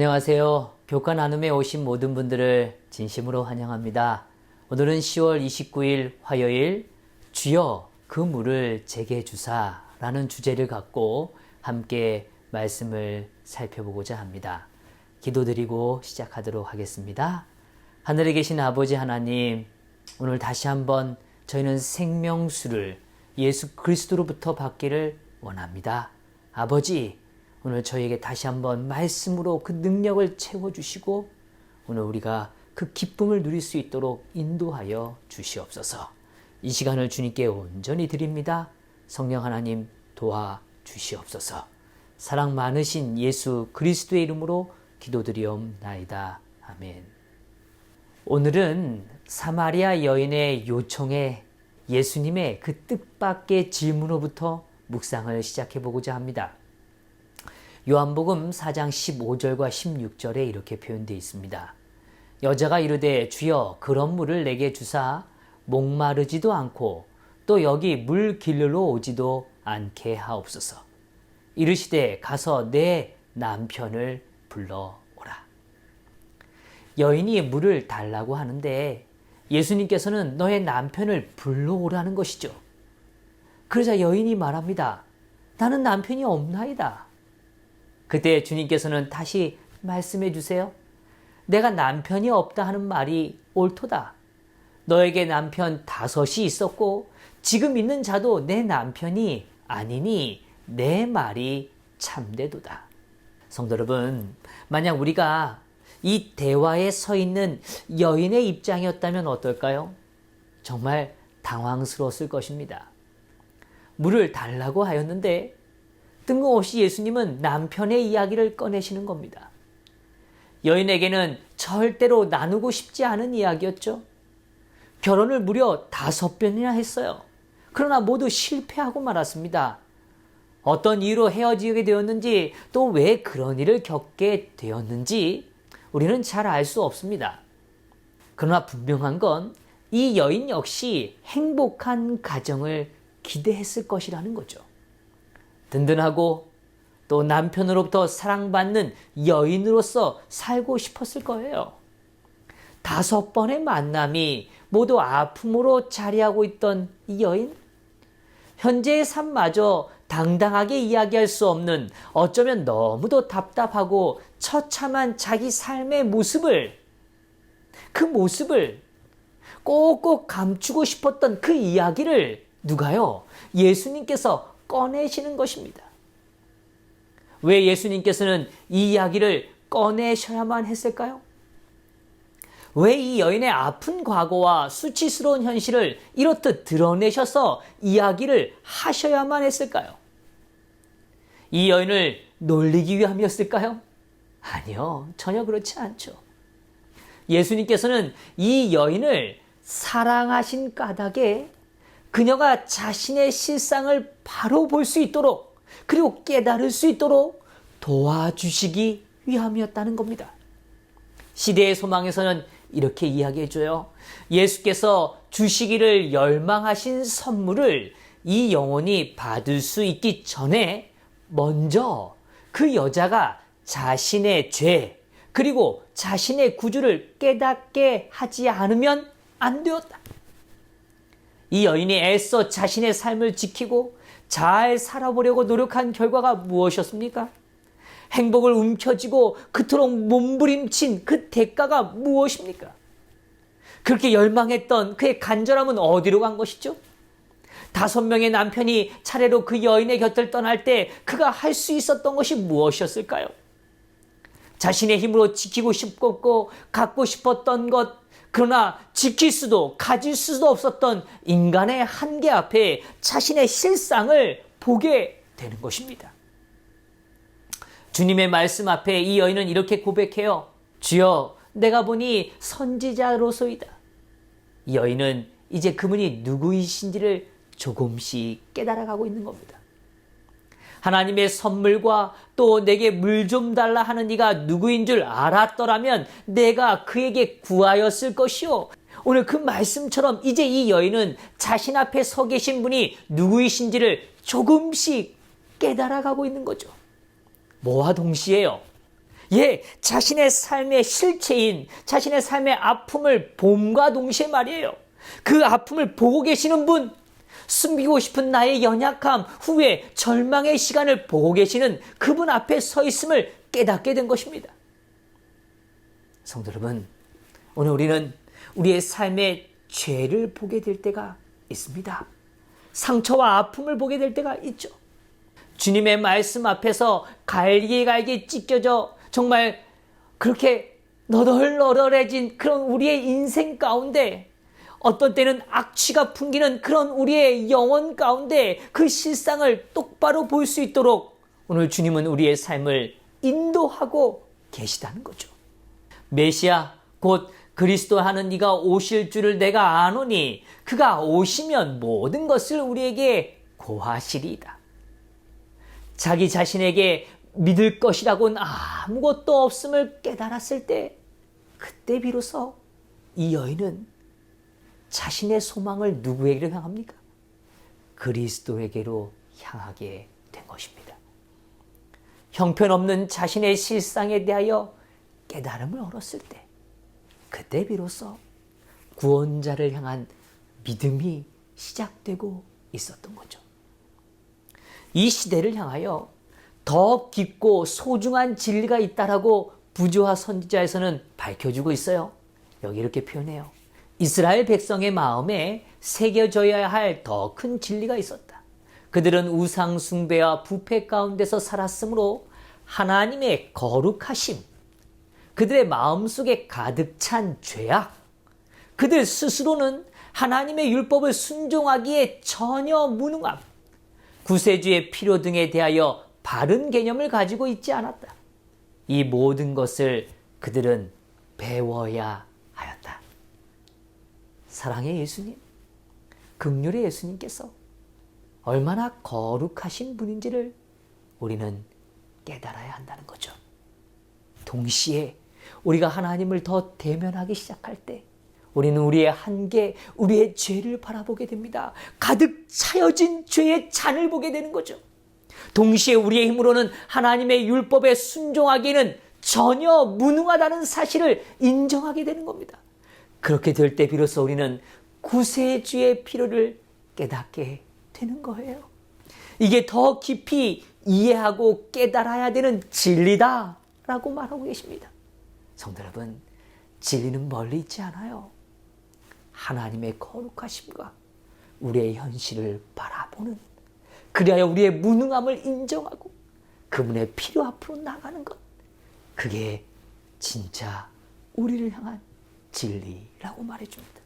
안녕하세요. 교과 나눔에 오신 모든 분들을 진심으로 환영합니다. 오늘은 10월 29일 화요일 주여 그 물을 제게 주사 라는 주제를 갖고 함께 말씀을 살펴보고자 합니다. 기도드리고 시작하도록 하겠습니다. 하늘에 계신 아버지 하나님, 오늘 다시 한번 저희는 생명수를 예수 그리스도로부터 받기를 원합니다. 아버지, 오늘 저희에게 다시 한번 말씀으로 그 능력을 채워주시고 오늘 우리가 그 기쁨을 누릴 수 있도록 인도하여 주시옵소서. 이 시간을 주님께 온전히 드립니다. 성령 하나님 도와주시옵소서. 사랑 많으신 예수 그리스도의 이름으로 기도드리옵나이다. 아멘. 오늘은 사마리아 여인의 요청에 예수님의 그 뜻밖의 질문으로부터 묵상을 시작해 보고자 합니다. 요한복음 4장 15절과 16절에 이렇게 표현되어 있습니다. 여자가 이르되 주여 그런 물을 내게 주사 목마르지도 않고 또 여기 물 길르러 오지도 않게 하옵소서. 이르시되 가서 내 남편을 불러오라. 여인이 물을 달라고 하는데 예수님께서는 너의 남편을 불러오라는 것이죠. 그러자 여인이 말합니다. 나는 남편이 없나이다. 그때 주님께서는 다시 말씀해 주세요. 내가 남편이 없다 하는 말이 옳도다. 너에게 남편 5이 있었고 지금 있는 자도 내 남편이 아니니 내 말이 참되도다. 성도 여러분, 만약 우리가 이 대화에 서 있는 여인의 입장이었다면 어떨까요? 정말 당황스러웠을 것입니다. 물을 달라고 하였는데 뜬금없이 예수님은 남편의 이야기를 꺼내시는 겁니다. 여인에게는 절대로 나누고 싶지 않은 이야기였죠. 결혼을 무려 5번이나 했어요. 그러나 모두 실패하고 말았습니다. 어떤 이유로 헤어지게 되었는지 또 왜 그런 일을 겪게 되었는지 우리는 잘 알 수 없습니다. 그러나 분명한 건 이 여인 역시 행복한 가정을 기대했을 것이라는 거죠. 든든하고 또 남편으로부터 사랑받는 여인으로서 살고 싶었을 거예요. 5번의 만남이 모두 아픔으로 자리하고 있던 이 여인, 현재의 삶마저 당당하게 이야기할 수 없는 어쩌면 너무도 답답하고 처참한 자기 삶의 모습을, 그 모습을 꼭꼭 감추고 싶었던 그 이야기를 누가요? 예수님께서 꺼내시는 것입니다. 왜 예수님께서는 이 이야기를 꺼내셔야만 했을까요? 왜 이 여인의 아픈 과거와 수치스러운 현실을 이렇듯 드러내셔서 이야기를 하셔야만 했을까요? 이 여인을 놀리기 위함이었을까요? 아니요, 전혀 그렇지 않죠. 예수님께서는 이 여인을 사랑하신 까닭에 그녀가 자신의 실상을 바로 볼 수 있도록 그리고 깨달을 수 있도록 도와주시기 위함이었다는 겁니다. 시대의 소망에서는 이렇게 이야기해줘요. 예수께서 주시기를 열망하신 선물을 이 영혼이 받을 수 있기 전에 먼저 그 여자가 자신의 죄 그리고 자신의 구주를 깨닫게 하지 않으면 안 되었다. 이 여인이 애써 자신의 삶을 지키고 잘 살아보려고 노력한 결과가 무엇이었습니까? 행복을 움켜쥐고 그토록 몸부림친 그 대가가 무엇입니까? 그렇게 열망했던 그의 간절함은 어디로 간 것이죠? 5명의 남편이 차례로 그 여인의 곁을 떠날 때 그가 할 수 있었던 것이 무엇이었을까요? 자신의 힘으로 지키고 싶었고 갖고 싶었던 것, 그러나 지킬 수도 가질 수도 없었던 인간의 한계 앞에 자신의 실상을 보게 되는 것입니다. 주님의 말씀 앞에 이 여인은 이렇게 고백해요. 주여, 내가 보니 선지자로소이다. 이 여인은 이제 그분이 누구이신지를 조금씩 깨달아가고 있는 겁니다. 하나님의 선물과 또 내게 물 좀 달라 하는 이가 누구인 줄 알았더라면 내가 그에게 구하였을 것이요. 오늘 그 말씀처럼 이제 이 여인은 자신 앞에 서 계신 분이 누구이신지를 조금씩 깨달아가고 있는 거죠. 뭐와 동시에요? 자신의 삶의 실체인 자신의 삶의 아픔을 봄과 동시에 말이에요. 그 아픔을 보고 계시는 분, 숨기고 싶은 나의 연약함, 후회, 절망의 시간을 보고 계시는 그분 앞에 서 있음을 깨닫게 된 것입니다. 성도 여러분, 오늘 우리는 우리의 삶의 죄를 보게 될 때가 있습니다. 상처와 아픔을 보게 될 때가 있죠. 주님의 말씀 앞에서 갈기갈기 찢겨져 정말 그렇게 너덜너덜해진 그런 우리의 인생 가운데, 어떤 때는 악취가 풍기는 그런 우리의 영혼 가운데 그 실상을 똑바로 볼 수 있도록 오늘 주님은 우리의 삶을 인도하고 계시다는 거죠. 메시아 곧 그리스도 하는 이가 오실 줄을 내가 아노니 그가 오시면 모든 것을 우리에게 고하시리이다. 자기 자신에게 믿을 것이라고는 아무것도 없음을 깨달았을 때, 그때 비로소 이 여인은 자신의 소망을 누구에게로 향합니까? 그리스도에게로 향하게 된 것입니다. 형편없는 자신의 실상에 대하여 깨달음을 얻었을 때, 그때 비로소 구원자를 향한 믿음이 시작되고 있었던 거죠. 이 시대를 향하여 더 깊고 소중한 진리가 있다라고 부조와 선지자에서는 밝혀주고 있어요. 여기 이렇게 표현해요. 이스라엘 백성의 마음에 새겨져야 할 더 큰 진리가 있었다. 그들은 우상 숭배와 부패 가운데서 살았으므로 하나님의 거룩하심, 그들의 마음속에 가득 찬 죄악, 그들 스스로는 하나님의 율법을 순종하기에 전혀 무능함, 구세주의 필요 등에 대하여 바른 개념을 가지고 있지 않았다. 이 모든 것을 그들은 배워야 하였다. 사랑의 예수님, 긍휼의 예수님께서 얼마나 거룩하신 분인지를 우리는 깨달아야 한다는 거죠. 동시에 우리가 하나님을 더 대면하기 시작할 때 우리는 우리의 한계, 우리의 죄를 바라보게 됩니다. 가득 차여진 죄의 잔을 보게 되는 거죠. 동시에 우리의 힘으로는 하나님의 율법에 순종하기에는 전혀 무능하다는 사실을 인정하게 되는 겁니다. 그렇게 될 때 비로소 우리는 구세주의 필요를 깨닫게 되는 거예요. 이게 더 깊이 이해하고 깨달아야 되는 진리다라고 말하고 계십니다. 성도 여러분, 진리는 멀리 있지 않아요. 하나님의 거룩하심과 우리의 현실을 바라보는, 그리하여 우리의 무능함을 인정하고 그분의 필요 앞으로 나가는 것, 그게 진짜 우리를 향한 진리라고 말해줍니다.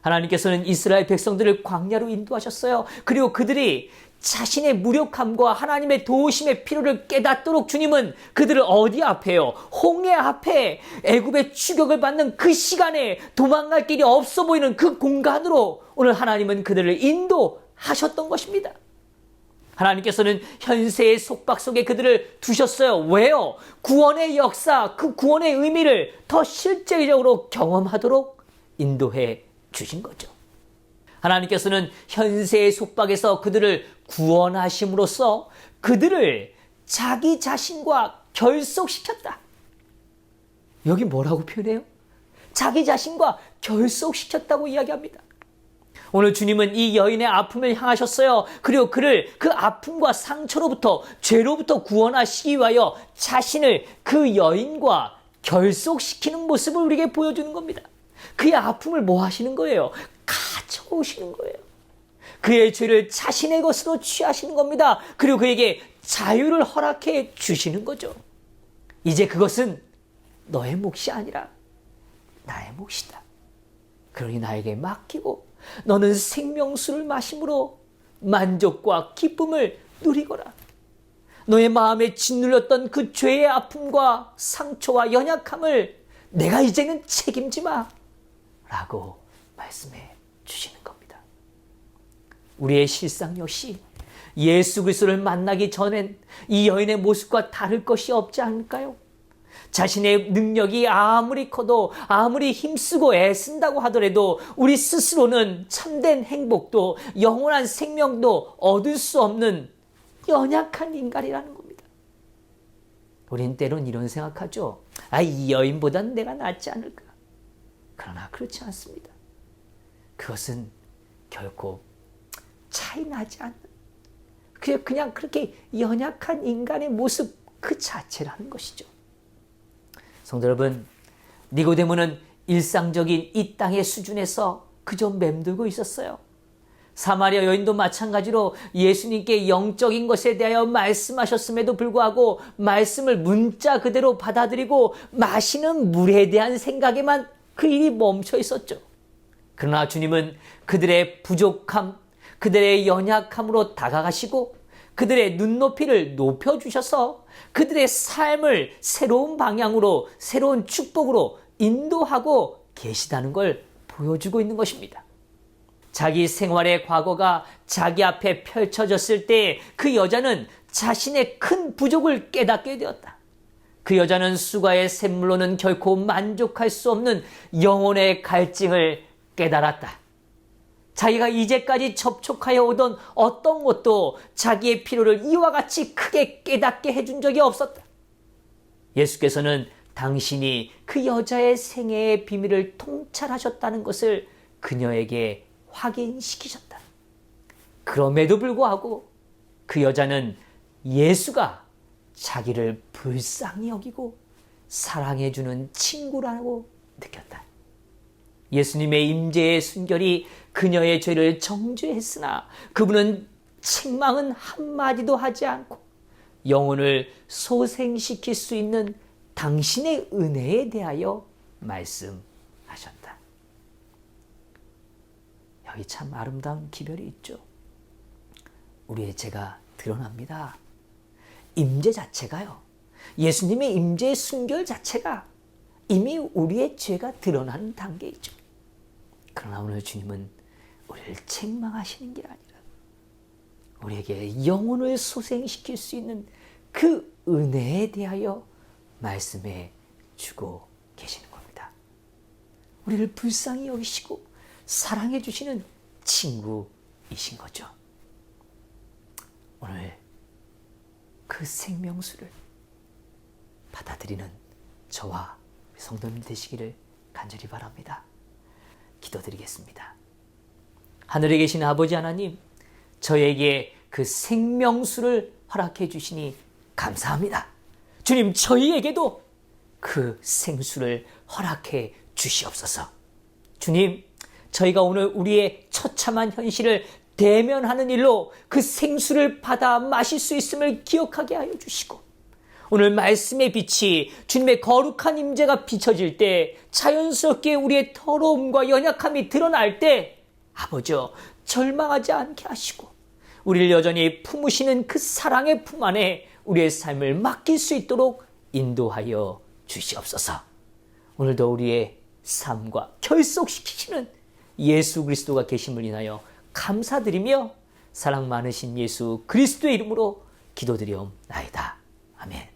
하나님께서는 이스라엘 백성들을 광야로 인도하셨어요. 그리고 그들이 자신의 무력함과 하나님의 도우심의 필요를 깨닫도록 주님은 그들을 어디 앞에요? 홍해 앞에, 애굽의 추격을 받는 그 시간에 도망갈 길이 없어 보이는 그 공간으로 오늘 하나님은 그들을 인도하셨던 것입니다. 하나님께서는 현세의 속박 속에 그들을 두셨어요. 왜요? 구원의 역사, 그 구원의 의미를 더 실제적으로 경험하도록 인도해 주신 거죠. 하나님께서는 현세의 속박에서 그들을 구원하심으로써 그들을 자기 자신과 결속시켰다. 여기 뭐라고 표현해요? 자기 자신과 결속시켰다고 이야기합니다. 오늘 주님은 이 여인의 아픔을 향하셨어요. 그리고 그를 그 아픔과 상처로부터, 죄로부터 구원하시기 위하여 자신을 그 여인과 결속시키는 모습을 우리에게 보여주는 겁니다. 그의 아픔을 뭐 하시는 거예요? 가져오시는 거예요. 그의 죄를 자신의 것으로 취하시는 겁니다. 그리고 그에게 자유를 허락해 주시는 거죠. 이제 그것은 너의 몫이 아니라 나의 몫이다. 그러니 나에게 맡기고 너는 생명수를 마심으로 만족과 기쁨을 누리거라. 너의 마음에 짓눌렸던 그 죄의 아픔과 상처와 연약함을 내가 이제는 책임지 마 라고 말씀해 주시는 겁니다. 우리의 실상 역시 예수 그리스도를 만나기 전엔 이 여인의 모습과 다를 것이 없지 않을까요? 자신의 능력이 아무리 커도, 아무리 힘쓰고 애쓴다고 하더라도 우리 스스로는 참된 행복도 영원한 생명도 얻을 수 없는 연약한 인간이라는 겁니다. 우린 때론 이런 생각하죠. 이 여인보단 내가 낫지 않을까. 그러나 그렇지 않습니다. 그것은 결코 차이 나지 않는, 그냥 그렇게 연약한 인간의 모습 그 자체라는 것이죠. 성도 여러분, 니고데모는 일상적인 이 땅의 수준에서 그저 맴돌고 있었어요. 사마리아 여인도 마찬가지로 예수님께 영적인 것에 대하여 말씀하셨음에도 불구하고 말씀을 문자 그대로 받아들이고 마시는 물에 대한 생각에만 그 일이 멈춰 있었죠. 그러나 주님은 그들의 부족함, 그들의 연약함으로 다가가시고 그들의 눈높이를 높여주셔서 그들의 삶을 새로운 방향으로, 새로운 축복으로 인도하고 계시다는 걸 보여주고 있는 것입니다. 자기 생활의 과거가 자기 앞에 펼쳐졌을 때 그 여자는 자신의 큰 부족을 깨닫게 되었다. 그 여자는 수가의 샘물로는 결코 만족할 수 없는 영혼의 갈증을 깨달았다. 자기가 이제까지 접촉하여 오던 어떤 것도 자기의 필요를 이와 같이 크게 깨닫게 해준 적이 없었다. 예수께서는 당신이 그 여자의 생애의 비밀을 통찰하셨다는 것을 그녀에게 확인시키셨다. 그럼에도 불구하고 그 여자는 예수가 자기를 불쌍히 여기고 사랑해주는 친구라고 느꼈다. 예수님의 임재의 순결이 그녀의 죄를 정죄했으나 그분은 책망은 한마디도 하지 않고 영혼을 소생시킬 수 있는 당신의 은혜에 대하여 말씀하셨다. 여기 참 아름다운 기별이 있죠. 우리의 죄가 드러납니다. 임재 자체가요. 예수님의 임재의 순결 자체가 이미 우리의 죄가 드러나는 단계이죠. 그러나 오늘 주님은 우리를 책망하시는 게 아니라 우리에게 영혼을 소생시킬 수 있는 그 은혜에 대하여 말씀해 주고 계시는 겁니다. 우리를 불쌍히 여기시고 사랑해 주시는 친구이신 거죠. 오늘 그 생명수를 받아들이는 저와 성도님 되시기를 간절히 바랍니다. 기도드리겠습니다. 하늘에 계신 아버지 하나님, 저에게 그 생명수를 허락해 주시니 감사합니다. 주님, 저희에게도 그 생수를 허락해 주시옵소서. 주님, 저희가 오늘 우리의 처참한 현실을 대면하는 일로 그 생수를 받아 마실 수 있음을 기억하게 하여 주시고, 오늘 말씀의 빛이 주님의 거룩한 임재가 비춰질 때 자연스럽게 우리의 더러움과 연약함이 드러날 때 아버지여 절망하지 않게 하시고 우리를 여전히 품으시는 그 사랑의 품 안에 우리의 삶을 맡길 수 있도록 인도하여 주시옵소서. 오늘도 우리의 삶과 결속시키시는 예수 그리스도가 계심을 인하여 감사드리며 사랑 많으신 예수 그리스도의 이름으로 기도드리옵나이다. 아멘.